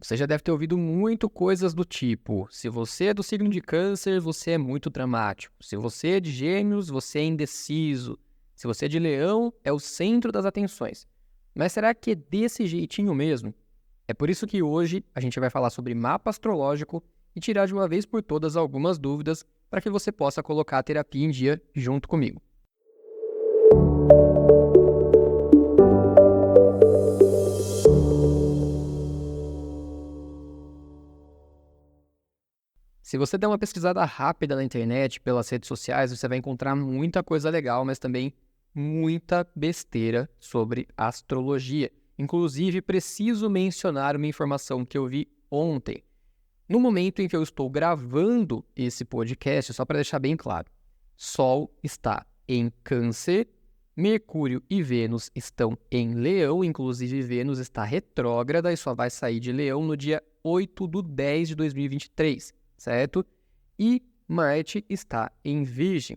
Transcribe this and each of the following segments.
Você já deve ter ouvido muito coisas do tipo: se você é do signo de Câncer, você é muito dramático. Se você é de Gêmeos, você é indeciso. Se você é de Leão, é o centro das atenções. Mas será que é desse jeitinho mesmo? É por isso que hoje a gente vai falar sobre mapa astrológico e tirar de uma vez por todas algumas dúvidas para que você possa colocar a terapia em dia junto comigo. Se você der uma pesquisada rápida na internet, pelas redes sociais, você vai encontrar muita coisa legal, mas também muita besteira sobre astrologia. Inclusive, preciso mencionar uma informação que eu vi ontem. No momento em que eu estou gravando esse podcast, só para deixar bem claro, Sol está em Câncer, Mercúrio e Vênus estão em Leão, inclusive Vênus está retrógrada e só vai sair de Leão no dia 8/10 de 2023, certo? E Marte está em Virgem.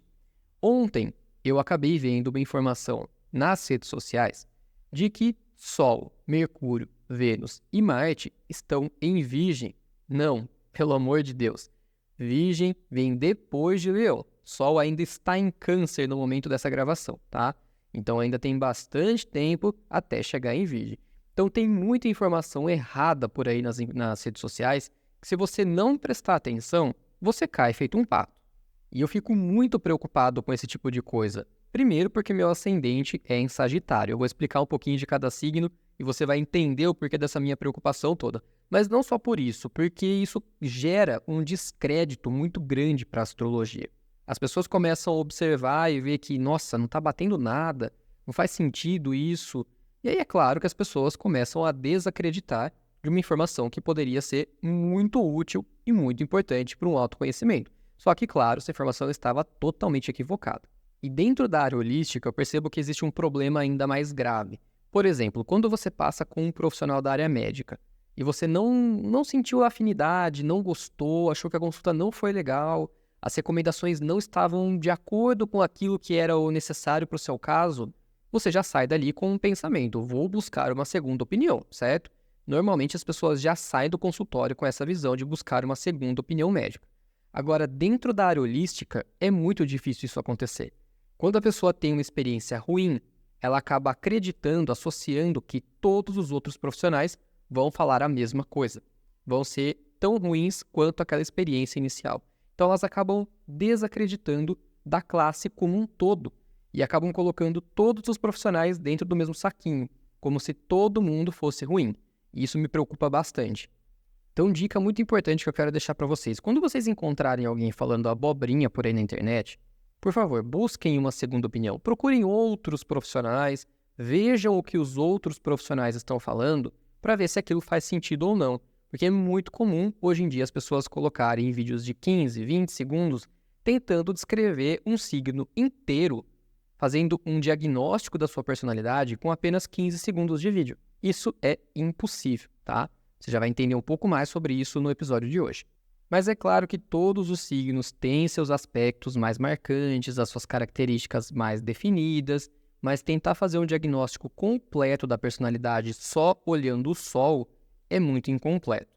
Ontem eu acabei vendo uma informação nas redes sociais de que Sol, Mercúrio, Vênus e Marte estão em Virgem. Não, pelo amor de Deus. Virgem vem depois de Leão. Sol ainda está em Câncer no momento dessa gravação, tá? Então ainda tem bastante tempo até chegar em Virgem. Então tem muita informação errada por aí nas redes sociais que, se você não prestar atenção, você cai feito um pato. E eu fico muito preocupado com esse tipo de coisa. Primeiro porque meu ascendente é em Sagitário. Eu vou explicar um pouquinho de cada signo e você vai entender o porquê dessa minha preocupação toda. Mas não só por isso, porque isso gera um descrédito muito grande para a astrologia. As pessoas começam a observar e ver que, nossa, não está batendo nada, não faz sentido isso. E aí é claro que as pessoas começam a desacreditar de uma informação que poderia ser muito útil e muito importante para um autoconhecimento. Só que, claro, essa informação estava totalmente equivocada. E dentro da área holística, eu percebo que existe um problema ainda mais grave. Por exemplo, quando você passa com um profissional da área médica e você não sentiu afinidade, não gostou, achou que a consulta não foi legal, as recomendações não estavam de acordo com aquilo que era o necessário para o seu caso, você já sai dali com um pensamento: vou buscar uma segunda opinião, certo? Normalmente as pessoas já saem do consultório com essa visão de buscar uma segunda opinião médica. Agora, dentro da área holística, é muito difícil isso acontecer. Quando a pessoa tem uma experiência ruim, ela acaba acreditando, associando que todos os outros profissionais vão falar a mesma coisa, vão ser tão ruins quanto aquela experiência inicial. Então elas acabam desacreditando da classe como um todo e acabam colocando todos os profissionais dentro do mesmo saquinho, como se todo mundo fosse ruim. E isso me preocupa bastante. Então, dica muito importante que eu quero deixar para vocês: quando vocês encontrarem alguém falando abobrinha por aí na internet, por favor, busquem uma segunda opinião. Procurem outros profissionais, vejam o que os outros profissionais estão falando para ver se aquilo faz sentido ou não. Porque é muito comum, hoje em dia, as pessoas colocarem vídeos de 15, 20 segundos tentando descrever um signo inteiro, fazendo um diagnóstico da sua personalidade com apenas 15 segundos de vídeo. Isso é impossível, tá? Você já vai entender um pouco mais sobre isso no episódio de hoje. Mas é claro que todos os signos têm seus aspectos mais marcantes, as suas características mais definidas, mas tentar fazer um diagnóstico completo da personalidade só olhando o Sol é muito incompleto.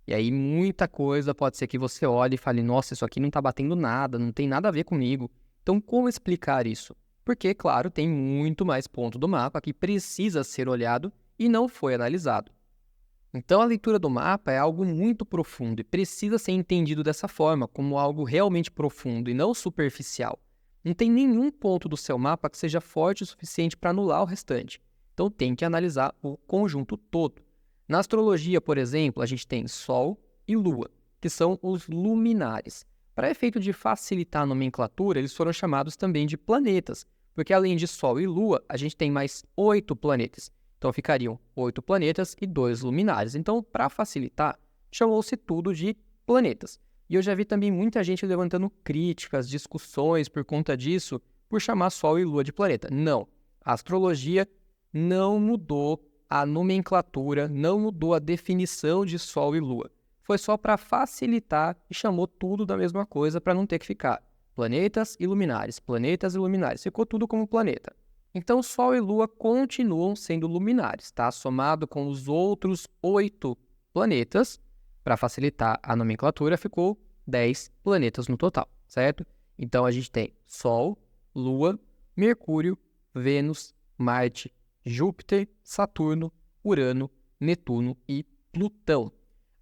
E aí muita coisa pode ser que você olhe e fale: nossa, isso aqui não está batendo nada, não tem nada a ver comigo. Então, como explicar isso? Porque, claro, tem muito mais ponto do mapa que precisa ser olhado e não foi analisado. Então, a leitura do mapa é algo muito profundo e precisa ser entendido dessa forma, como algo realmente profundo e não superficial. Não tem nenhum ponto do seu mapa que seja forte o suficiente para anular o restante. Então, tem que analisar o conjunto todo. Na astrologia, por exemplo, a gente tem Sol e Lua, que são os luminares. Para efeito de facilitar a nomenclatura, eles foram chamados também de planetas, porque além de Sol e Lua, a gente tem mais 8 planetas. Então ficariam 8 planetas e 2 luminares. Então, para facilitar, chamou-se tudo de planetas. E eu já vi também muita gente levantando críticas, discussões por conta disso, por chamar Sol e Lua de planeta. Não, a astrologia não mudou a nomenclatura, não mudou a definição de Sol e Lua. Foi só para facilitar e chamou tudo da mesma coisa para não ter que ficar planetas e luminares, planetas e luminares. Ficou tudo como planeta. Então, Sol e Lua continuam sendo luminares, tá? Somado com os outros 8 planetas. Para facilitar a nomenclatura, ficou 10 planetas no total, certo? Então, a gente tem Sol, Lua, Mercúrio, Vênus, Marte, Júpiter, Saturno, Urano, Netuno e Plutão.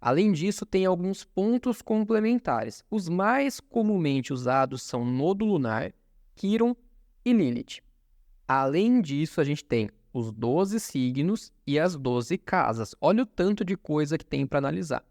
Além disso, tem alguns pontos complementares. Os mais comumente usados são Nodo Lunar, Quirón e Lilith. Além disso, a gente tem os 12 signos e as 12 casas. Olha o tanto de coisa que tem para analisar.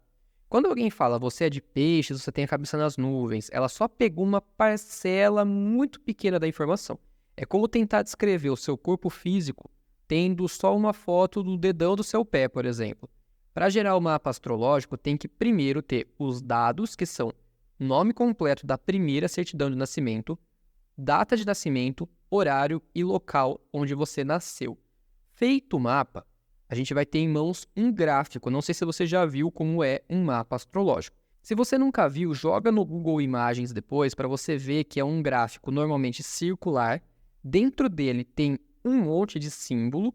Quando alguém fala, você é de peixes, você tem a cabeça nas nuvens, ela só pegou uma parcela muito pequena da informação. É como tentar descrever o seu corpo físico tendo só uma foto do dedão do seu pé, por exemplo. Para gerar o mapa astrológico, tem que primeiro ter os dados, que são nome completo da primeira certidão de nascimento, data de nascimento, horário e local onde você nasceu. Feito o mapa, a gente vai ter em mãos um gráfico. Não sei se você já viu como é um mapa astrológico. Se você nunca viu, joga no Google Imagens depois para você ver que é um gráfico normalmente circular. Dentro dele tem um monte de símbolo,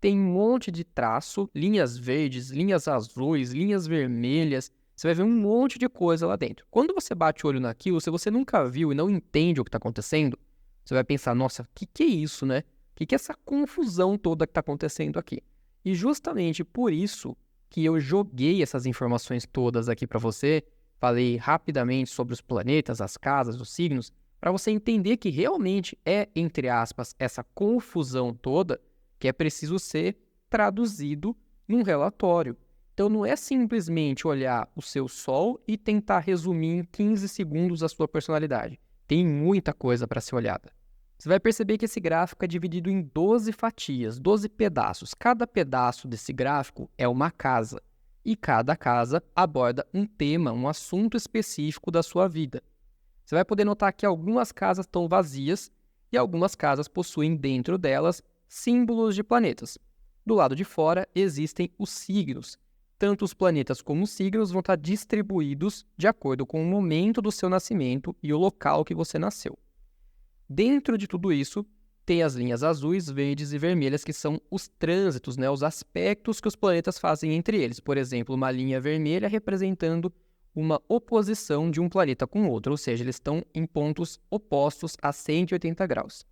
tem um monte de traço, linhas verdes, linhas azuis, linhas vermelhas. Você vai ver um monte de coisa lá dentro. Quando você bate o olho naquilo, se você nunca viu e não entende o que está acontecendo, você vai pensar, nossa, o que é isso, né? O que é essa confusão toda que está acontecendo aqui? E justamente por isso que eu joguei essas informações todas aqui para você, falei rapidamente sobre os planetas, as casas, os signos, para você entender que realmente é, entre aspas, essa confusão toda que é preciso ser traduzido num relatório. Então não é simplesmente olhar o seu Sol e tentar resumir em 15 segundos a sua personalidade. Tem muita coisa para ser olhada. Você vai perceber que esse gráfico é dividido em 12 fatias, 12 pedaços. Cada pedaço desse gráfico é uma casa. E cada casa aborda um tema, um assunto específico da sua vida. Você vai poder notar que algumas casas estão vazias e algumas casas possuem dentro delas símbolos de planetas. Do lado de fora existem os signos. Tanto os planetas como os signos vão estar distribuídos de acordo com o momento do seu nascimento e o local que você nasceu. Dentro de tudo isso, tem as linhas azuis, verdes e vermelhas, que são os trânsitos, né? Os aspectos que os planetas fazem entre eles. Por exemplo, uma linha vermelha representando uma oposição de um planeta com outro, ou seja, eles estão em pontos opostos a 180 graus.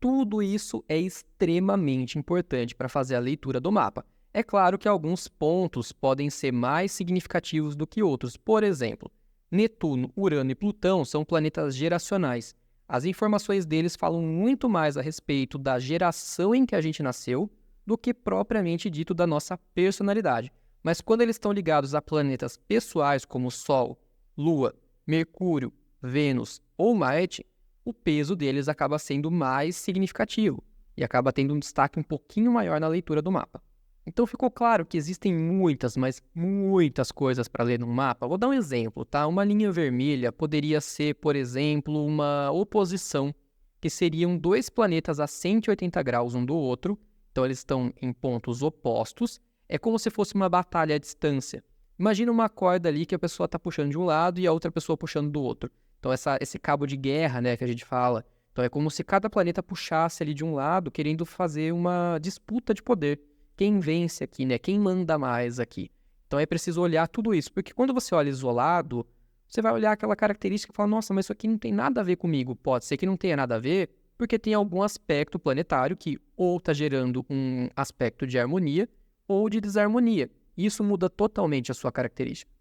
Tudo isso é extremamente importante para fazer a leitura do mapa. É claro que alguns pontos podem ser mais significativos do que outros. Por exemplo, Netuno, Urano e Plutão são planetas geracionais. As informações deles falam muito mais a respeito da geração em que a gente nasceu do que propriamente dito da nossa personalidade. Mas quando eles estão ligados a planetas pessoais como Sol, Lua, Mercúrio, Vênus ou Marte, o peso deles acaba sendo mais significativo e acaba tendo um destaque um pouquinho maior na leitura do mapa. Então ficou claro que existem muitas, mas muitas coisas para ler num mapa. Vou dar um exemplo, tá? Uma linha vermelha poderia ser, por exemplo, uma oposição, que seriam dois planetas a 180 graus um do outro, então eles estão em pontos opostos. É como se fosse uma batalha à distância. Imagina uma corda ali que a pessoa está puxando de um lado e a outra pessoa puxando do outro. Então esse cabo de guerra, né, que a gente fala. Então é como se cada planeta puxasse ali de um lado, querendo fazer uma disputa de poder. Quem vence aqui, né? Quem manda mais aqui? Então é preciso olhar tudo isso, porque quando você olha isolado, você vai olhar aquela característica e falar, nossa, mas isso aqui não tem nada a ver comigo. Pode ser que não tenha nada a ver, porque tem algum aspecto planetário que ou está gerando um aspecto de harmonia ou de desarmonia. Isso muda totalmente a sua característica.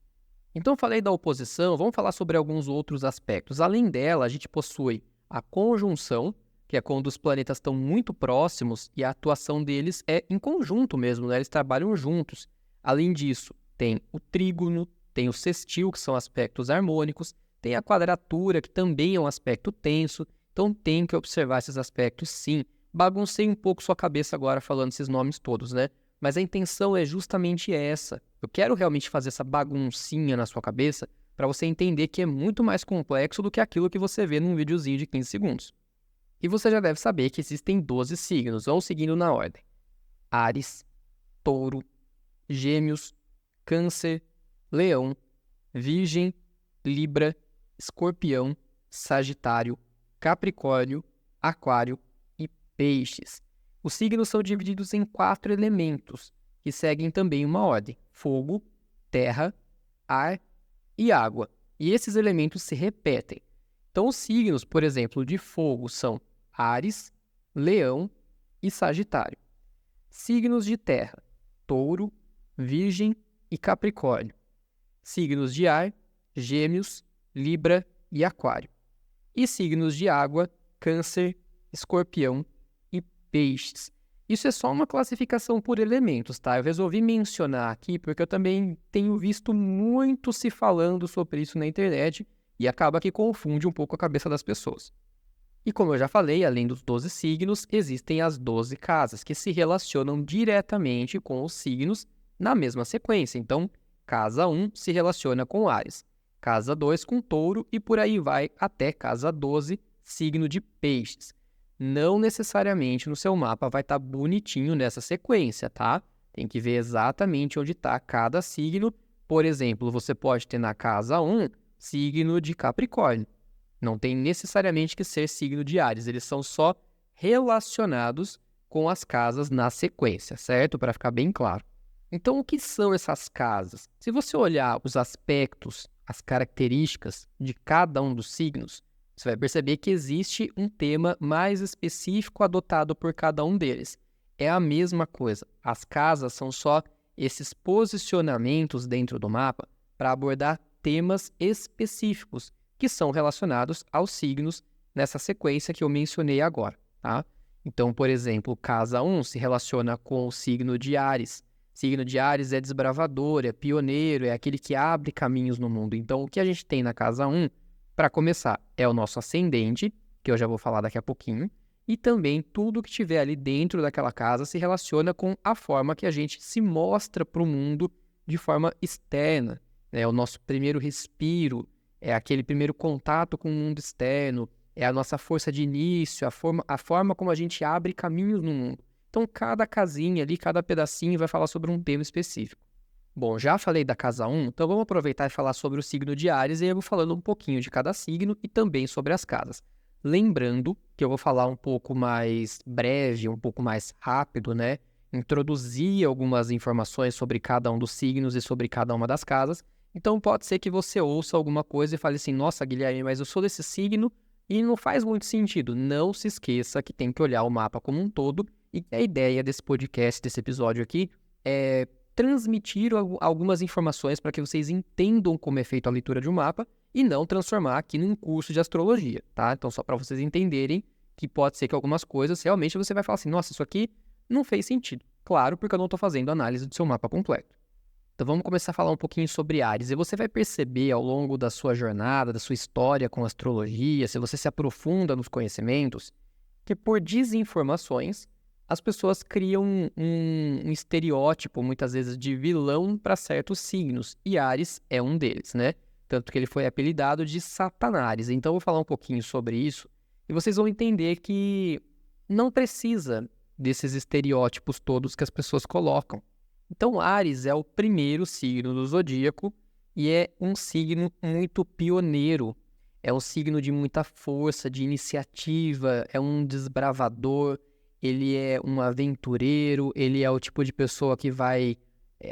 Então falei da oposição, vamos falar sobre alguns outros aspectos. Além dela, a gente possui a conjunção, que é quando os planetas estão muito próximos e a atuação deles é em conjunto mesmo, né? Eles trabalham juntos. Além disso, tem o trígono, tem o sextil, que são aspectos harmônicos, tem a quadratura, que também é um aspecto tenso, então tem que observar esses aspectos sim. Baguncei um pouco sua cabeça agora falando esses nomes todos, né? Mas a intenção é justamente essa. Eu quero realmente fazer essa baguncinha na sua cabeça para você entender que é muito mais complexo do que aquilo que você vê num videozinho de 15 segundos. E você já deve saber que existem 12 signos, vão seguindo na ordem: Áries, Touro, Gêmeos, Câncer, Leão, Virgem, Libra, Escorpião, Sagitário, Capricórnio, Aquário e Peixes. Os signos são divididos em 4 elementos, que seguem também uma ordem: fogo, terra, ar e água. E esses elementos se repetem. Então, os signos, por exemplo, de fogo são Áries, Leão e Sagitário. Signos de terra, Touro, Virgem e Capricórnio. Signos de ar, Gêmeos, Libra e Aquário. E signos de água, Câncer, Escorpião e Peixes. Isso é só uma classificação por elementos, tá? Eu resolvi mencionar aqui porque eu também tenho visto muito se falando sobre isso na internet e acaba que confunde um pouco a cabeça das pessoas. E como eu já falei, além dos 12 signos, existem as 12 casas, que se relacionam diretamente com os signos na mesma sequência. Então, casa 1 se relaciona com Áries, casa 2 com Touro e por aí vai até casa 12, signo de Peixes. Não necessariamente no seu mapa vai estar bonitinho nessa sequência, tá? Tem que ver exatamente onde está cada signo. Por exemplo, você pode ter na casa 1 signo de Capricórnio. Não tem necessariamente que ser signo de Áries, eles são só relacionados com as casas na sequência, certo? Para ficar bem claro. Então, o que são essas casas? Se você olhar os aspectos, as características de cada um dos signos, você vai perceber que existe um tema mais específico adotado por cada um deles. É a mesma coisa. As casas são só esses posicionamentos dentro do mapa para abordar temas específicos que são relacionados aos signos nessa sequência que eu mencionei agora, tá? Então, por exemplo, casa 1 se relaciona com o signo de Áries. Signo de Áries é desbravador, é pioneiro, é aquele que abre caminhos no mundo. Então, o que a gente tem na casa 1, para começar, é o nosso ascendente, que eu já vou falar daqui a pouquinho, e também tudo que tiver ali dentro daquela casa se relaciona com a forma que a gente se mostra para o mundo de forma externa, né? O nosso primeiro respiro, é aquele primeiro contato com o mundo externo, é a nossa força de início, a forma como a gente abre caminhos no mundo. Então, cada casinha ali, cada pedacinho vai falar sobre um tema específico. Bom, já falei da casa 1, então vamos aproveitar e falar sobre o signo de Áries e eu vou falando um pouquinho de cada signo e também sobre as casas. Lembrando que eu vou falar um pouco mais breve, um pouco mais rápido, né? Introduzir algumas informações sobre cada um dos signos e sobre cada uma das casas. Então pode ser que você ouça alguma coisa e fale assim, nossa, Guilherme, mas eu sou desse signo e não faz muito sentido. Não se esqueça que tem que olhar o mapa como um todo e a ideia desse podcast, desse episódio aqui, é transmitir algumas informações para que vocês entendam como é feita a leitura de um mapa e não transformar aqui num curso de astrologia, tá? Então só para vocês entenderem que pode ser que algumas coisas realmente você vai falar assim, nossa, isso aqui não fez sentido. Claro, porque eu não estou fazendo análise do seu mapa completo. Então vamos começar a falar um pouquinho sobre Áries. E você vai perceber ao longo da sua jornada, da sua história com astrologia, se você se aprofunda nos conhecimentos, que por desinformações, as pessoas criam um estereótipo, muitas vezes, de vilão para certos signos. E Áries é um deles, né? Tanto que ele foi apelidado de Satanares. Então eu vou falar um pouquinho sobre isso e vocês vão entender que não precisa desses estereótipos todos que as pessoas colocam. Então, Áries é o primeiro signo do zodíaco e é um signo muito pioneiro. É um signo de muita força, de iniciativa, é um desbravador, ele é um aventureiro, ele é o tipo de pessoa que vai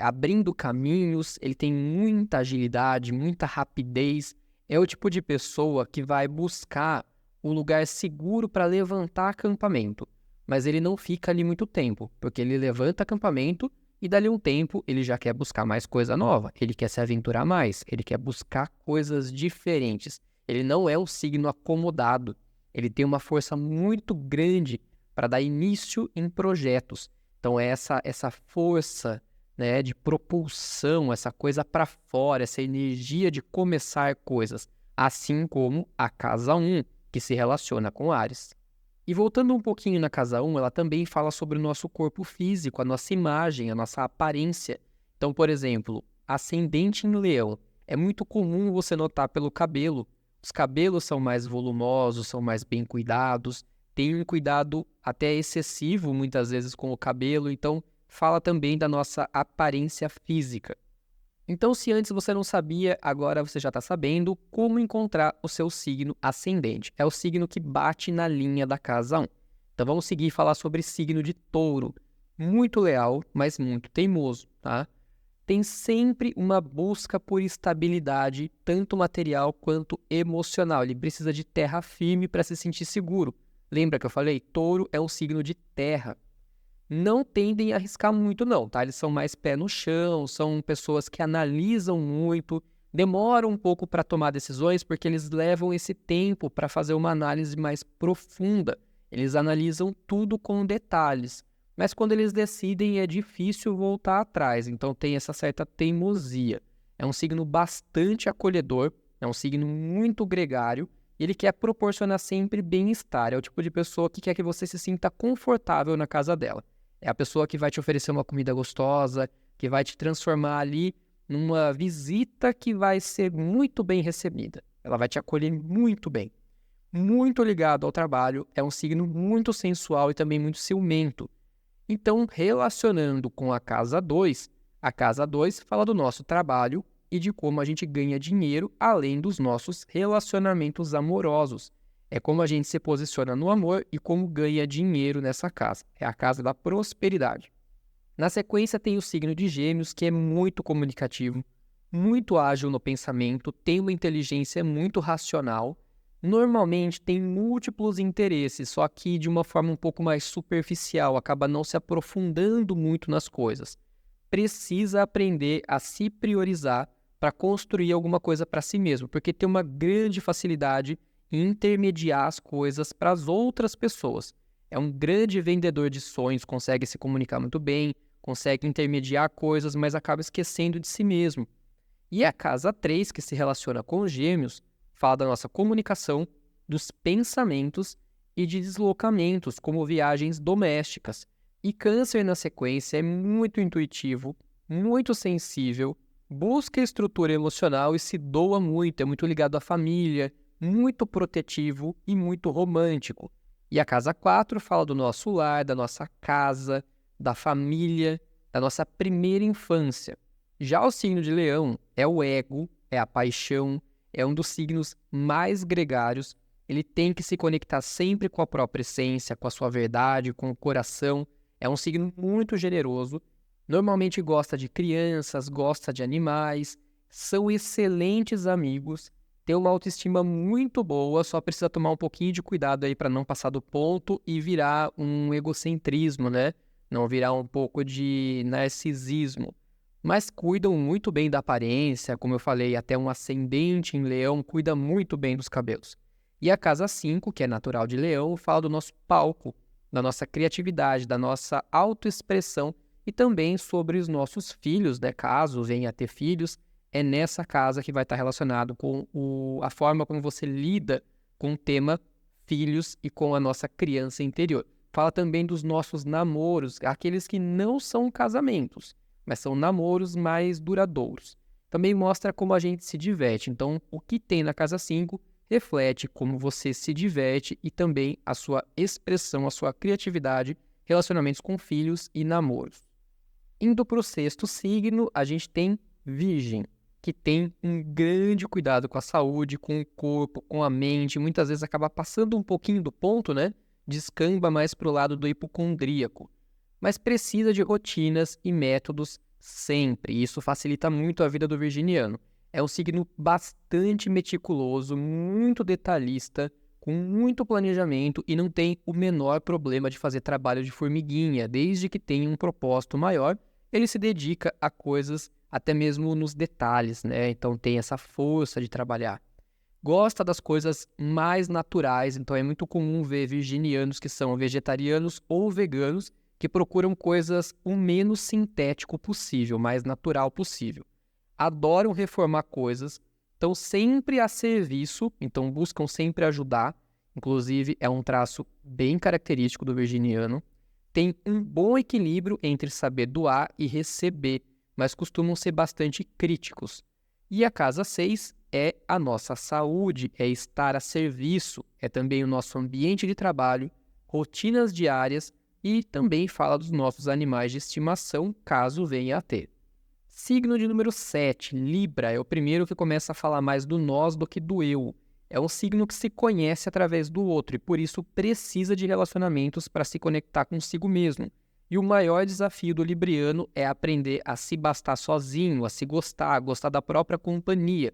abrindo caminhos, ele tem muita agilidade, muita rapidez. É o tipo de pessoa que vai buscar um lugar seguro para levantar acampamento. Mas ele não fica ali muito tempo, porque ele levanta acampamento e dali um tempo ele já quer buscar mais coisa nova, ele quer se aventurar mais, ele quer buscar coisas diferentes. Ele não é um signo acomodado, ele tem uma força muito grande para dar início em projetos. Então é essa força, né, de propulsão, essa coisa para fora, essa energia de começar coisas, assim como a casa 1, que se relaciona com Áries. E voltando um pouquinho na casa 1, ela também fala sobre o nosso corpo físico, a nossa imagem, a nossa aparência. Então, por exemplo, ascendente em Leão. É muito comum você notar pelo cabelo. Os cabelos são mais volumosos, são mais bem cuidados, tem um cuidado até excessivo, muitas vezes, com o cabelo. Então, fala também da nossa aparência física. Então, se antes você não sabia, agora você já está sabendo como encontrar o seu signo ascendente. É o signo que bate na linha da casa 1. Então, vamos seguir e falar sobre signo de Touro. Muito leal, mas muito teimoso, tá? tem sempre uma busca por estabilidade, tanto material quanto emocional. Ele precisa de terra firme para se sentir seguro. Lembra que eu falei? Touro é um signo de terra. Não tendem a arriscar muito não, tá? Eles são mais pé no chão, são pessoas que analisam muito, demoram um pouco para tomar decisões porque eles levam esse tempo para fazer uma análise mais profunda. Eles analisam tudo com detalhes. Mas quando eles decidem é difícil voltar atrás, então tem essa certa teimosia. É um signo bastante acolhedor, é um signo muito gregário, e ele quer proporcionar sempre bem-estar. É o tipo de pessoa que quer que você se sinta confortável na casa dela. É a pessoa que vai te oferecer uma comida gostosa, que vai te transformar ali numa visita que vai ser muito bem recebida. Ela vai te acolher muito bem. Muito ligado ao trabalho, é um signo muito sensual e também muito ciumento. Então, relacionando com a casa 2 fala do nosso trabalho e de como a gente ganha dinheiro além dos nossos relacionamentos amorosos. É como a gente se posiciona no amor e como ganha dinheiro nessa casa. É a casa da prosperidade. Na sequência tem o signo de Gêmeos, que é muito comunicativo, muito ágil no pensamento, tem uma inteligência muito racional. Normalmente tem múltiplos interesses, só que de uma forma um pouco mais superficial, acaba não se aprofundando muito nas coisas. Precisa aprender a se priorizar para construir alguma coisa para si mesmo, porque tem uma grande facilidade em intermediar as coisas para as outras pessoas. É um grande vendedor de sonhos, consegue se comunicar muito bem, consegue intermediar coisas, mas acaba esquecendo de si mesmo. E a casa 3, que se relaciona com os Gêmeos, fala da nossa comunicação, dos pensamentos e de deslocamentos, como viagens domésticas. E Câncer, na sequência, é muito intuitivo, muito sensível, busca estrutura emocional e se doa muito, é muito ligado à família, muito protetivo e muito romântico. E a casa 4 fala do nosso lar, da nossa casa, da família, da nossa primeira infância. Já o signo de Leão é o ego, é a paixão, é um dos signos mais gregários. Ele tem que se conectar sempre com a própria essência, com a sua verdade, com o coração. É um signo muito generoso. Normalmente gosta de crianças, gosta de animais, são excelentes amigos, tem uma autoestima muito boa, só precisa tomar um pouquinho de cuidado aí para não passar do ponto e virar um egocentrismo, né? Não virar um pouco de narcisismo. Mas cuidam muito bem da aparência, como eu falei, até um ascendente em Leão cuida muito bem dos cabelos. E a casa 5, que é natural de Leão, fala do nosso palco, da nossa criatividade, da nossa autoexpressão e também sobre os nossos filhos, né? Caso venha a ter filhos, é nessa casa que vai estar relacionado com a forma como você lida com o tema filhos e com a nossa criança interior. Fala também dos nossos namoros, aqueles que não são casamentos, mas são namoros mais duradouros. Também mostra como a gente se diverte. Então, o que tem na casa 5 reflete como você se diverte e também a sua expressão, a sua criatividade, relacionamentos com filhos e namoros. Indo para o sexto signo, a gente tem Virgem, que tem um grande cuidado com a saúde, com o corpo, com a mente, muitas vezes acaba passando um pouquinho do ponto, né? Descamba mais para o lado do hipocondríaco. Mas precisa de rotinas e métodos sempre, e isso facilita muito a vida do virginiano. É um signo bastante meticuloso, muito detalhista, com muito planejamento e não tem o menor problema de fazer trabalho de formiguinha, desde que tenha um propósito maior, ele se dedica a coisas até mesmo nos detalhes, né? Então tem essa força de trabalhar. Gosta das coisas mais naturais, então é muito comum ver virginianos que são vegetarianos ou veganos que procuram coisas o menos sintético possível, mais natural possível. Adoram reformar coisas, estão sempre a serviço, então buscam sempre ajudar. Inclusive, é um traço bem característico do virginiano. Tem um bom equilíbrio entre saber doar e receber, mas costumam ser bastante críticos. E a casa 6 é a nossa saúde, é estar a serviço, é também o nosso ambiente de trabalho, rotinas diárias e também fala dos nossos animais de estimação, caso venha a ter. Signo de número 7, Libra, é o primeiro que começa a falar mais do nós do que do eu. É um signo que se conhece através do outro e por isso precisa de relacionamentos para se conectar consigo mesmo. E o maior desafio do libriano é aprender a se bastar sozinho, a se gostar, gostar da própria companhia.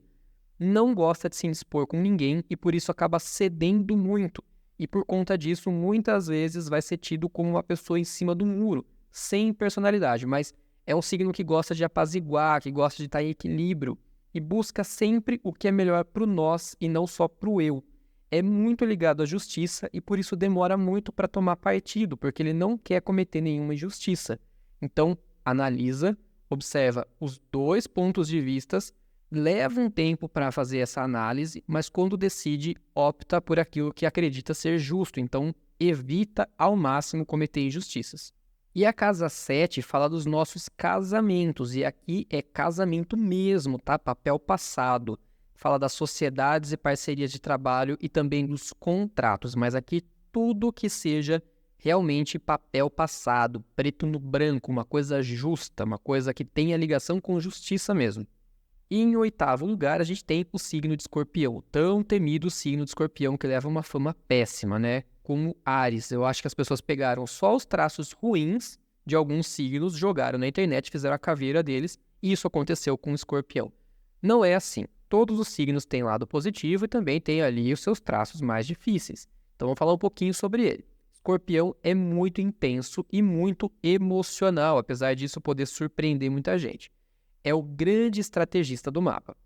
Não gosta de se indispor com ninguém e por isso acaba cedendo muito. E por conta disso, muitas vezes vai ser tido como uma pessoa em cima do muro, sem personalidade, mas é um signo que gosta de apaziguar, que gosta de estar em equilíbrio e busca sempre o que é melhor para o nós e não só para o eu. É muito ligado à justiça e por isso demora muito para tomar partido, porque ele não quer cometer nenhuma injustiça. Então, analisa, observa os dois pontos de vista, leva um tempo para fazer essa análise, mas quando decide, opta por aquilo que acredita ser justo. Então, evita ao máximo cometer injustiças. E a casa 7 fala dos nossos casamentos, e aqui é casamento mesmo, tá? Papel passado. Fala das sociedades e parcerias de trabalho e também dos contratos, mas aqui tudo que seja realmente papel passado, preto no branco, uma coisa justa, uma coisa que tenha ligação com justiça mesmo. E em oitavo lugar, a gente tem o signo de Escorpião, o tão temido signo de Escorpião que leva uma fama péssima, né? Como Áries. Eu acho que as pessoas pegaram só os traços ruins de alguns signos, jogaram na internet, fizeram a caveira deles, e isso aconteceu com o Escorpião. Não é assim. Todos os signos têm lado positivo e também têm ali os seus traços mais difíceis. Então vamos falar um pouquinho sobre ele. Escorpião é muito intenso e muito emocional, apesar disso poder surpreender muita gente. É o grande estrategista do mapa.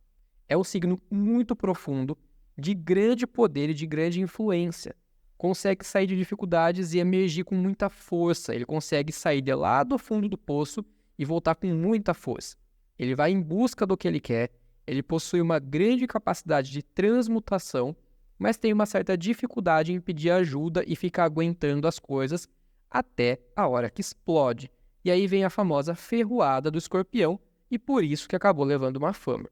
É um signo muito profundo, de grande poder e de grande influência. Consegue sair de dificuldades e emergir com muita força. Ele consegue sair de lá do fundo do poço e voltar com muita força. Ele vai em busca do que ele quer. Ele possui uma grande capacidade de transmutação, mas tem uma certa dificuldade em pedir ajuda e ficar aguentando as coisas até a hora que explode. E aí vem a famosa ferroada do Escorpião, e por isso que acabou levando uma fama.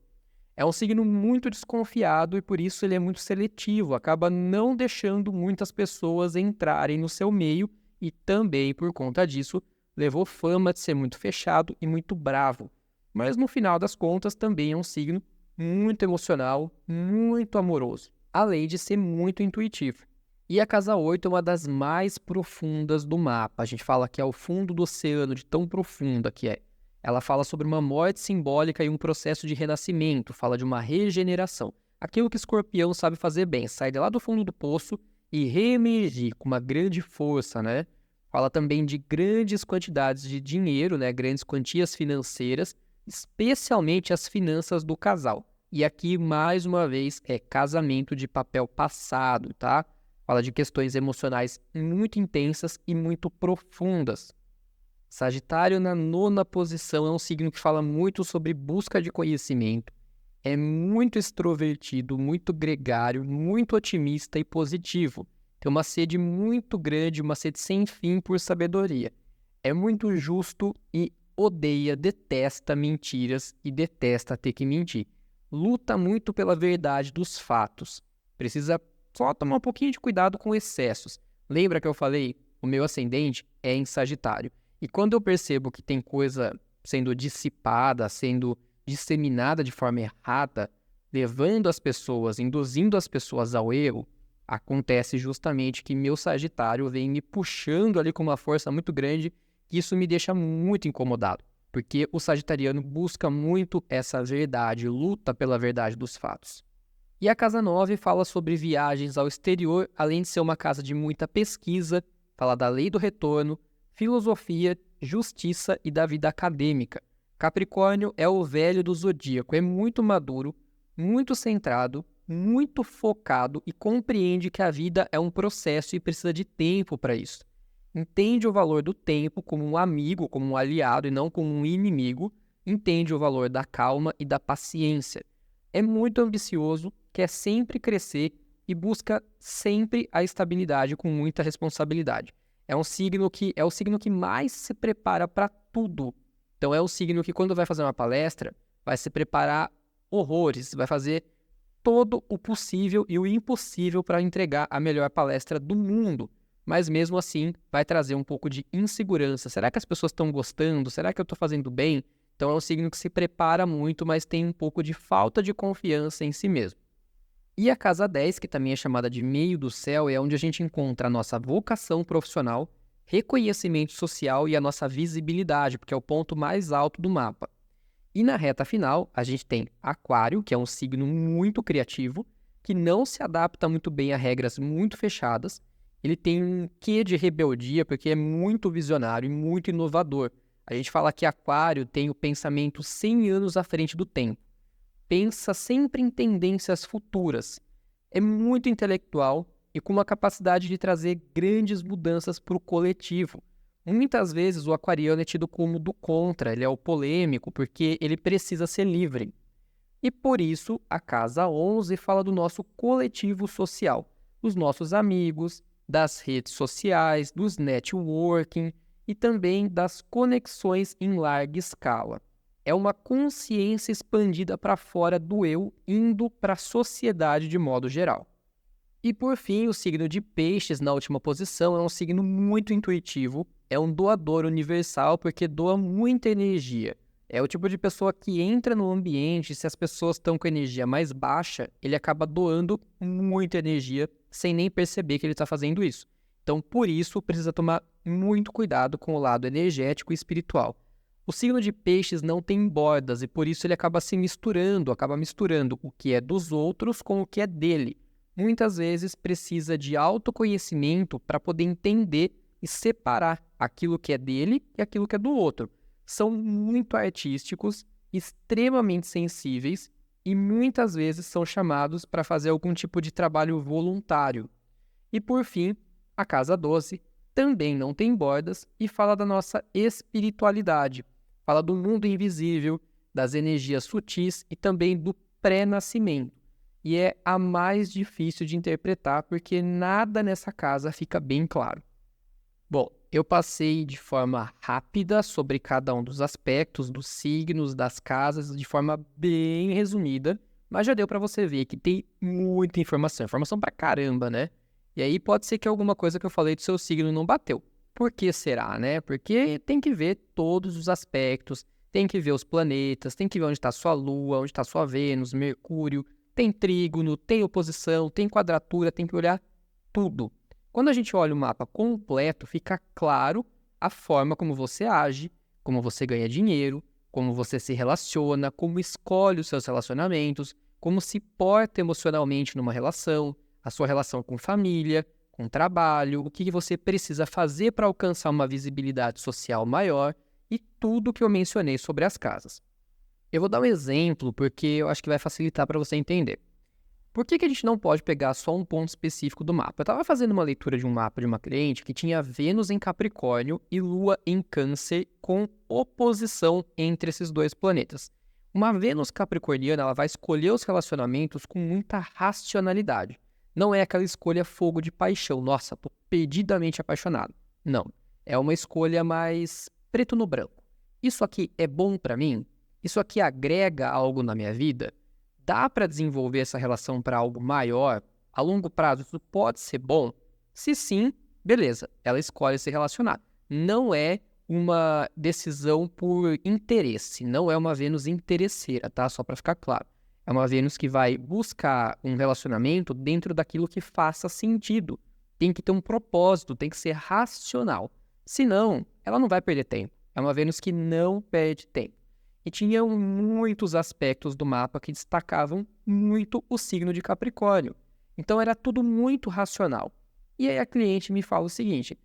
É um signo muito desconfiado e por isso ele é muito seletivo, acaba não deixando muitas pessoas entrarem no seu meio e também, por conta disso, levou fama de ser muito fechado e muito bravo. Mas no final das contas também é um signo muito emocional, muito amoroso, além de ser muito intuitivo. E a casa 8 é uma das mais profundas do mapa. A gente fala que é o fundo do oceano, de tão profunda que é. Ela fala sobre uma morte simbólica e um processo de renascimento, fala de uma regeneração. Aquilo que Escorpião sabe fazer bem, sair de lá do fundo do poço e reemergir com uma grande força, né? Fala também de grandes quantidades de dinheiro, né? Grandes quantias financeiras, especialmente as finanças do casal. E aqui, mais uma vez, é casamento de papel passado, tá? Fala de questões emocionais muito intensas e muito profundas. Sagitário na 9ª posição é um signo que fala muito sobre busca de conhecimento, é muito extrovertido, muito gregário, muito otimista e positivo. Tem uma sede muito grande, uma sede sem fim por sabedoria. É muito justo e odeia, detesta mentiras e detesta ter que mentir. Luta muito pela verdade dos fatos. Precisa só tomar um pouquinho de cuidado com excessos. Lembra que eu falei? O meu ascendente é em Sagitário. E quando eu percebo que tem coisa sendo dissipada, sendo disseminada de forma errada, levando as pessoas, induzindo as pessoas ao erro, acontece justamente que meu Sagitário vem me puxando ali com uma força muito grande, e isso me deixa muito incomodado, porque o sagitariano busca muito essa verdade, luta pela verdade dos fatos. E a casa 9 fala sobre viagens ao exterior, além de ser uma casa de muita pesquisa, fala da lei do retorno, filosofia, justiça e da vida acadêmica. Capricórnio é o velho do zodíaco, é muito maduro, muito centrado, muito focado e compreende que a vida é um processo e precisa de tempo para isso. Entende o valor do tempo como um amigo, como um aliado e não como um inimigo. Entende o valor da calma e da paciência. É muito ambicioso, quer sempre crescer e busca sempre a estabilidade com muita responsabilidade. É o signo que mais se prepara para tudo. Então é o signo que quando vai fazer uma palestra, vai se preparar horrores, vai fazer todo o possível e o impossível para entregar a melhor palestra do mundo. Mas mesmo assim, vai trazer um pouco de insegurança. Será que as pessoas estão gostando? Será que eu estou fazendo bem? Então é um signo que se prepara muito, mas tem um pouco de falta de confiança em si mesmo. E a casa 10, que também é chamada de meio do céu, é onde a gente encontra a nossa vocação profissional, reconhecimento social e a nossa visibilidade, porque é o ponto mais alto do mapa. E na reta final, a gente tem Aquário, que é um signo muito criativo, que não se adapta muito bem a regras muito fechadas. Ele tem um quê de rebeldia, porque é muito visionário e muito inovador. A gente fala que Aquário tem o pensamento 100 anos à frente do tempo. Pensa sempre em tendências futuras. É muito intelectual e com uma capacidade de trazer grandes mudanças para o coletivo. Muitas vezes o aquariano é tido como do contra, ele é o polêmico, porque ele precisa ser livre. E por isso a casa 11 fala do nosso coletivo social, dos nossos amigos, das redes sociais, dos networking e também das conexões em larga escala. É uma consciência expandida para fora do eu, indo para a sociedade de modo geral. E por fim, o signo de Peixes, na última posição, é um signo muito intuitivo, é um doador universal porque doa muita energia. É o tipo de pessoa que entra no ambiente, se as pessoas estão com energia mais baixa, ele acaba doando muita energia sem nem perceber que ele está fazendo isso. Então, por isso, precisa tomar muito cuidado com o lado energético e espiritual. O signo de Peixes não tem bordas e por isso ele acaba acaba misturando o que é dos outros com o que é dele. Muitas vezes precisa de autoconhecimento para poder entender e separar aquilo que é dele e aquilo que é do outro. São muito artísticos, extremamente sensíveis e muitas vezes são chamados para fazer algum tipo de trabalho voluntário. E por fim, a casa 12 também não tem bordas e fala da nossa espiritualidade. Fala do mundo invisível, das energias sutis e também do pré-nascimento. E é a mais difícil de interpretar porque nada nessa casa fica bem claro. Bom, eu passei de forma rápida sobre cada um dos aspectos, dos signos, das casas, de forma bem resumida, mas já deu para você ver que tem muita informação pra caramba, né? E aí pode ser que alguma coisa que eu falei do seu signo não bateu. Por que será, né? Porque tem que ver todos os aspectos, tem que ver os planetas, tem que ver onde está sua Lua, onde está sua Vênus, Mercúrio, tem trígono, tem oposição, tem quadratura, tem que olhar tudo. Quando a gente olha o mapa completo, fica claro a forma como você age, como você ganha dinheiro, como você se relaciona, como escolhe os seus relacionamentos, como se porta emocionalmente numa relação, a sua relação com família, com trabalho, o que você precisa fazer para alcançar uma visibilidade social maior e tudo que eu mencionei sobre as casas. Eu vou dar um exemplo porque eu acho que vai facilitar para você entender. Por que a gente não pode pegar só um ponto específico do mapa? Eu estava fazendo uma leitura de um mapa de uma cliente que tinha Vênus em Capricórnio e Lua em Câncer com oposição entre esses dois planetas. Uma Vênus capricorniana ela vai escolher os relacionamentos com muita racionalidade. Não é aquela escolha fogo de paixão. Nossa, tô perdidamente apaixonado. Não. É uma escolha mais preto no branco. Isso aqui é bom para mim? Isso aqui agrega algo na minha vida? Dá para desenvolver essa relação para algo maior? A longo prazo isso pode ser bom? Se sim, beleza, ela escolhe se relacionar. Não é uma decisão por interesse, não é uma Vênus interesseira, tá? Só para ficar claro. É uma Vênus que vai buscar um relacionamento dentro daquilo que faça sentido. Tem que ter um propósito, tem que ser racional. Senão, ela não vai perder tempo. É uma Vênus que não perde tempo. E tinham muitos aspectos do mapa que destacavam muito o signo de Capricórnio. Então era tudo muito racional. E aí a cliente me fala o seguinte,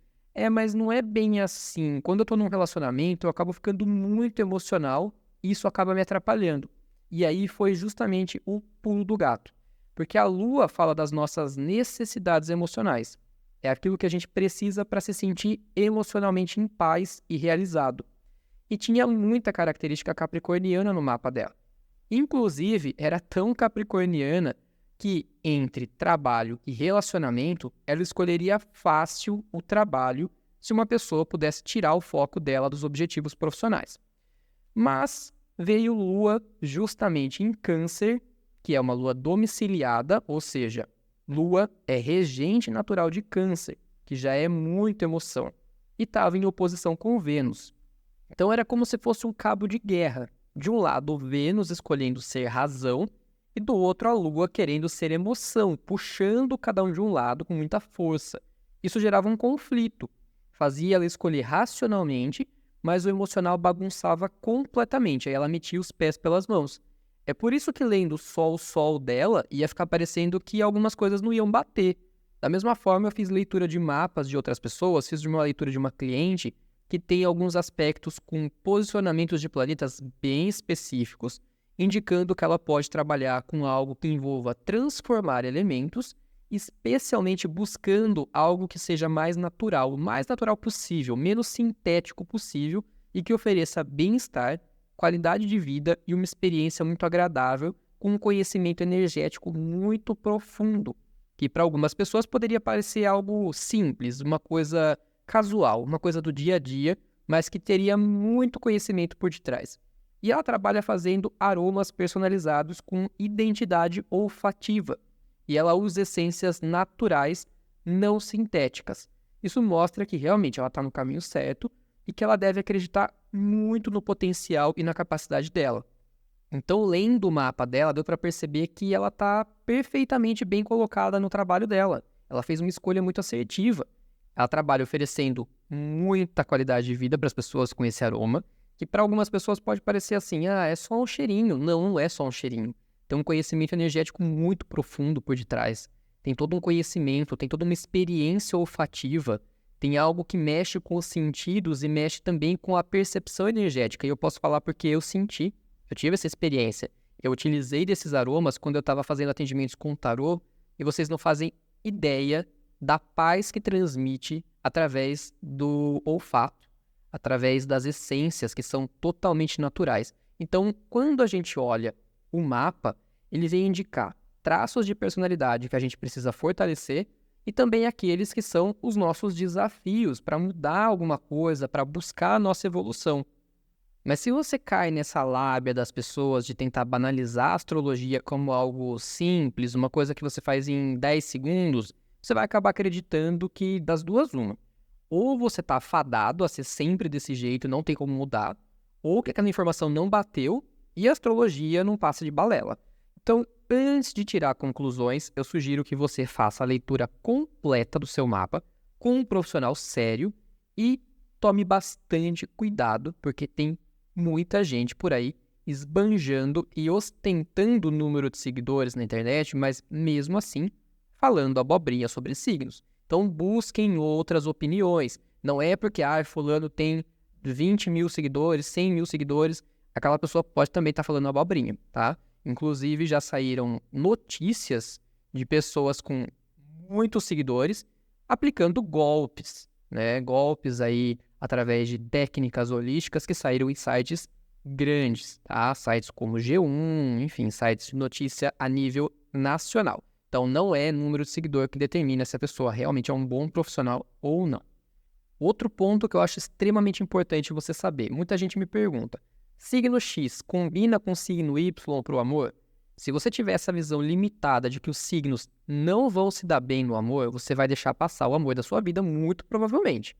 mas não é bem assim. Quando eu estou num relacionamento, eu acabo ficando muito emocional e isso acaba me atrapalhando. E aí foi justamente o pulo do gato. Porque a Lua fala das nossas necessidades emocionais. É aquilo que a gente precisa para se sentir emocionalmente em paz e realizado. E tinha muita característica capricorniana no mapa dela. Inclusive, era tão capricorniana que, entre trabalho e relacionamento, ela escolheria fácil o trabalho se uma pessoa pudesse tirar o foco dela dos objetivos profissionais. Mas veio Lua justamente em Câncer, que é uma Lua domiciliada, ou seja, Lua é regente natural de Câncer, que já é muita emoção, e estava em oposição com Vênus. Então era como se fosse um cabo de guerra. De um lado, Vênus escolhendo ser razão, e do outro, a Lua querendo ser emoção, puxando cada um de um lado com muita força. Isso gerava um conflito. fazia ela escolher racionalmente, mas o emocional bagunçava completamente, aí ela metia os pés pelas mãos. É por isso que lendo só o sol dela, ia ficar parecendo que algumas coisas não iam bater. Da mesma forma, eu fiz leitura de mapas de outras pessoas, fiz uma leitura de uma cliente que tem alguns aspectos com posicionamentos de planetas bem específicos, indicando que ela pode trabalhar com algo que envolva transformar elementos, especialmente buscando algo que seja mais natural, o mais natural possível, menos sintético possível e que ofereça bem-estar, qualidade de vida e uma experiência muito agradável, com um conhecimento energético muito profundo, que para algumas pessoas poderia parecer algo simples, uma coisa casual, uma coisa do dia a dia, mas que teria muito conhecimento por detrás. E ela trabalha fazendo aromas personalizados com identidade olfativa. E ela usa essências naturais, não sintéticas. Isso mostra que realmente ela está no caminho certo e que ela deve acreditar muito no potencial e na capacidade dela. Então, lendo o mapa dela, deu para perceber que ela está perfeitamente bem colocada no trabalho dela. Ela fez uma escolha muito assertiva. Ela trabalha oferecendo muita qualidade de vida para as pessoas com esse aroma, que para algumas pessoas pode parecer assim, é só um cheirinho. Não, não é só um cheirinho. Tem um conhecimento energético muito profundo por detrás. Tem todo um conhecimento, tem toda uma experiência olfativa, tem algo que mexe com os sentidos e mexe também com a percepção energética. E eu posso falar porque eu senti, eu tive essa experiência. Eu utilizei desses aromas quando eu estava fazendo atendimentos com tarô e vocês não fazem ideia da paz que transmite através do olfato, através das essências que são totalmente naturais. Então, quando a gente olha o mapa, ele vem indicar traços de personalidade que a gente precisa fortalecer e também aqueles que são os nossos desafios para mudar alguma coisa, para buscar a nossa evolução. Mas se você cai nessa lábia das pessoas de tentar banalizar a astrologia como algo simples, uma coisa que você faz em 10 segundos, você vai acabar acreditando que das duas uma. Ou você está fadado a ser sempre desse jeito, não tem como mudar, ou que aquela informação não bateu e a astrologia não passa de balela. Então, antes de tirar conclusões, eu sugiro que você faça a leitura completa do seu mapa com um profissional sério e tome bastante cuidado, porque tem muita gente por aí esbanjando e ostentando o número de seguidores na internet, mas mesmo assim falando abobrinha sobre signos. Então busquem outras opiniões. Não é porque fulano tem 20 mil seguidores, 100 mil seguidores, aquela pessoa pode também estar falando abobrinha, tá? Inclusive já saíram notícias de pessoas com muitos seguidores aplicando golpes, né? Golpes aí através de técnicas holísticas que saíram em sites grandes, tá? Sites como G1, enfim, sites de notícia a nível nacional. Então, não é número de seguidor que determina se a pessoa realmente é um bom profissional ou não. Outro ponto que eu acho extremamente importante você saber. Muita gente me pergunta, signo X combina com signo Y para o amor? Se você tiver essa visão limitada de que os signos não vão se dar bem no amor, você vai deixar passar o amor da sua vida muito provavelmente.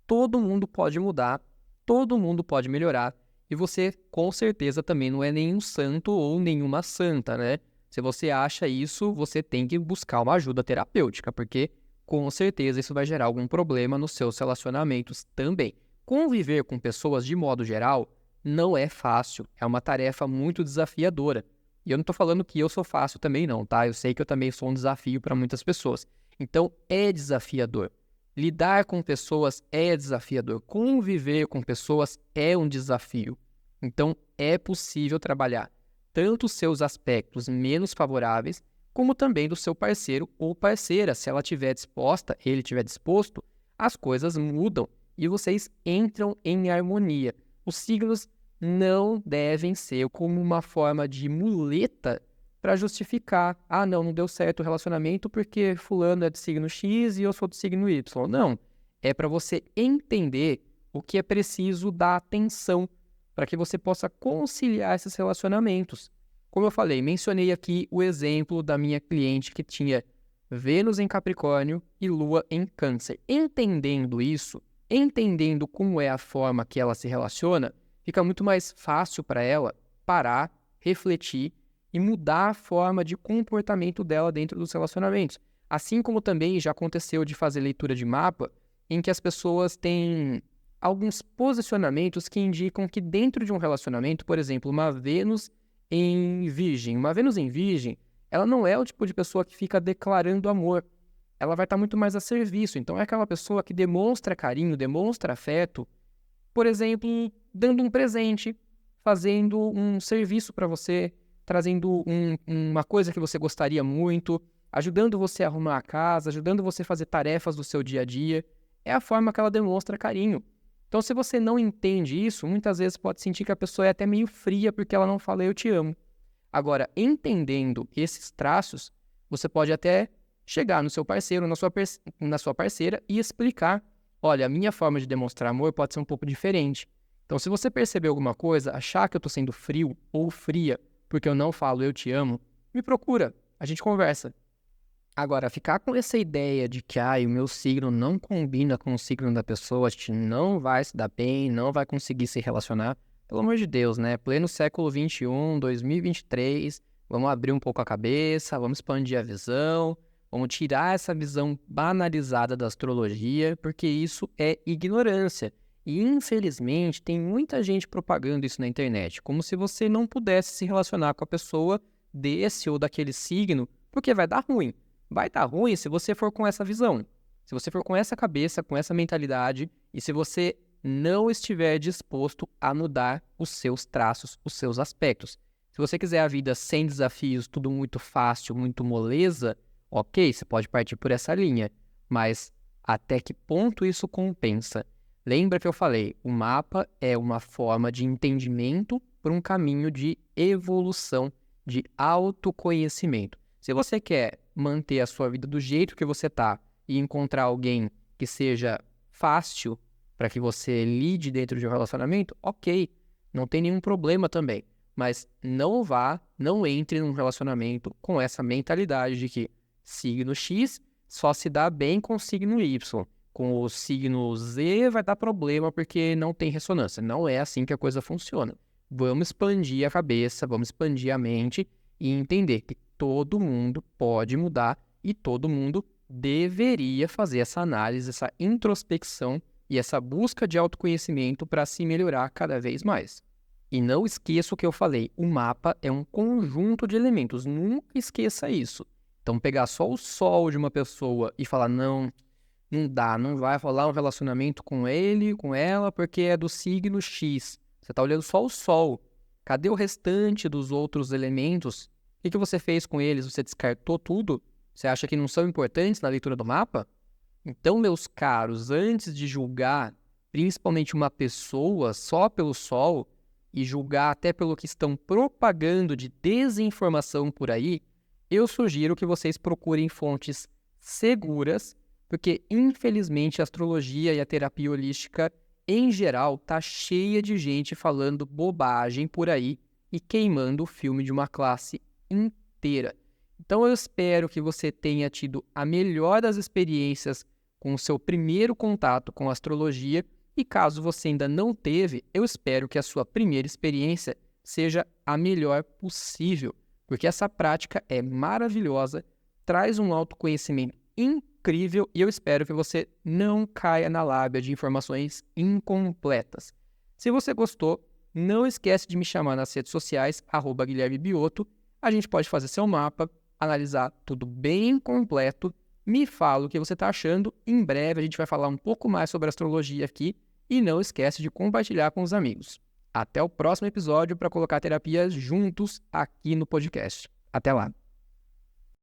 Todo mundo pode mudar, todo mundo pode melhorar, e você com certeza também não é nenhum santo ou nenhuma santa, né? Se você acha isso, você tem que buscar uma ajuda terapêutica, porque com certeza isso vai gerar algum problema nos seus relacionamentos também. Conviver com pessoas de modo geral não é fácil, é uma tarefa muito desafiadora. E eu não estou falando que eu sou fácil também não, tá? Eu sei que eu também sou um desafio para muitas pessoas. Então é desafiador. Lidar com pessoas é desafiador. Conviver com pessoas é um desafio. Então é possível trabalhar tanto os seus aspectos menos favoráveis, como também do seu parceiro ou parceira. Se ela estiver disposta, ele estiver disposto, as coisas mudam e vocês entram em harmonia. Os signos não devem ser como uma forma de muleta para justificar, não deu certo o relacionamento porque fulano é do signo X e eu sou do signo Y. Não, é para você entender o que é preciso dar atenção para que você possa conciliar esses relacionamentos. Como eu falei, mencionei aqui o exemplo da minha cliente que tinha Vênus em Capricórnio e Lua em Câncer. Entendendo isso, entendendo como é a forma que ela se relaciona, fica muito mais fácil para ela parar, refletir e mudar a forma de comportamento dela dentro dos relacionamentos. Assim como também já aconteceu de fazer leitura de mapa em que as pessoas têm alguns posicionamentos que indicam que dentro de um relacionamento, por exemplo, uma Vênus em Virgem. Uma Vênus em Virgem, ela não é o tipo de pessoa que fica declarando amor. Ela vai estar muito mais a serviço. Então, é aquela pessoa que demonstra carinho, demonstra afeto, por exemplo, dando um presente, fazendo um serviço para você, trazendo uma coisa que você gostaria muito, ajudando você a arrumar a casa, ajudando você a fazer tarefas do seu dia a dia. É a forma que ela demonstra carinho. Então, se você não entende isso, muitas vezes pode sentir que a pessoa é até meio fria porque ela não fala eu te amo. Agora, entendendo esses traços, você pode até chegar no seu parceiro, na sua parceira e explicar: olha, a minha forma de demonstrar amor pode ser um pouco diferente. Então, se você perceber alguma coisa, achar que eu estou sendo frio ou fria porque eu não falo eu te amo, me procura, a gente conversa. Agora, ficar com essa ideia de que o meu signo não combina com o signo da pessoa, a gente não vai se dar bem, não vai conseguir se relacionar, pelo amor de Deus, né? Pleno século XXI, 2023, vamos abrir um pouco a cabeça, vamos expandir a visão, vamos tirar essa visão banalizada da astrologia, porque isso é ignorância. E, infelizmente, tem muita gente propagando isso na internet, como se você não pudesse se relacionar com a pessoa desse ou daquele signo, porque vai dar ruim. Vai dar ruim se você for com essa visão, se você for com essa cabeça, com essa mentalidade, e se você não estiver disposto a mudar os seus traços, os seus aspectos. Se você quiser a vida sem desafios, tudo muito fácil, muito moleza, ok, você pode partir por essa linha, mas até que ponto isso compensa? Lembra que eu falei, o mapa é uma forma de entendimento por um caminho de evolução, de autoconhecimento. Se você quer manter a sua vida do jeito que você está e encontrar alguém que seja fácil para que você lide dentro de um relacionamento, ok, não tem nenhum problema também. Mas não entre num relacionamento com essa mentalidade de que signo X só se dá bem com signo Y. Com o signo Z vai dar problema porque não tem ressonância. Não é assim que a coisa funciona. Vamos expandir a cabeça, vamos expandir a mente e entender que todo mundo pode mudar e todo mundo deveria fazer essa análise, essa introspecção e essa busca de autoconhecimento para se melhorar cada vez mais. E não esqueça o que eu falei, o mapa é um conjunto de elementos, nunca esqueça isso. Então pegar só o sol de uma pessoa e falar, não dá, não vai rolar um relacionamento com ele, com ela, porque é do signo X. Você está olhando só o sol. Cadê o restante dos outros elementos? O que você fez com eles? Você descartou tudo? Você acha que não são importantes na leitura do mapa? Então, meus caros, antes de julgar principalmente uma pessoa só pelo sol e julgar até pelo que estão propagando de desinformação por aí, eu sugiro que vocês procurem fontes seguras, porque infelizmente a astrologia e a terapia holística em geral tá cheia de gente falando bobagem por aí e queimando o filme de uma classe inteira. Então eu espero que você tenha tido a melhor das experiências com o seu primeiro contato com a astrologia e caso você ainda não teve, eu espero que a sua primeira experiência seja a melhor possível, porque essa prática é maravilhosa, traz um autoconhecimento incrível e eu espero que você não caia na lábia de informações incompletas. Se você gostou, não esquece de me chamar nas redes sociais, @Guilherme Bioto. A gente pode fazer seu mapa, analisar tudo bem completo. Me fala o que você está achando. Em breve a gente vai falar um pouco mais sobre astrologia aqui. E não esquece de compartilhar com os amigos. Até o próximo episódio para colocar terapia juntos aqui no podcast. Até lá!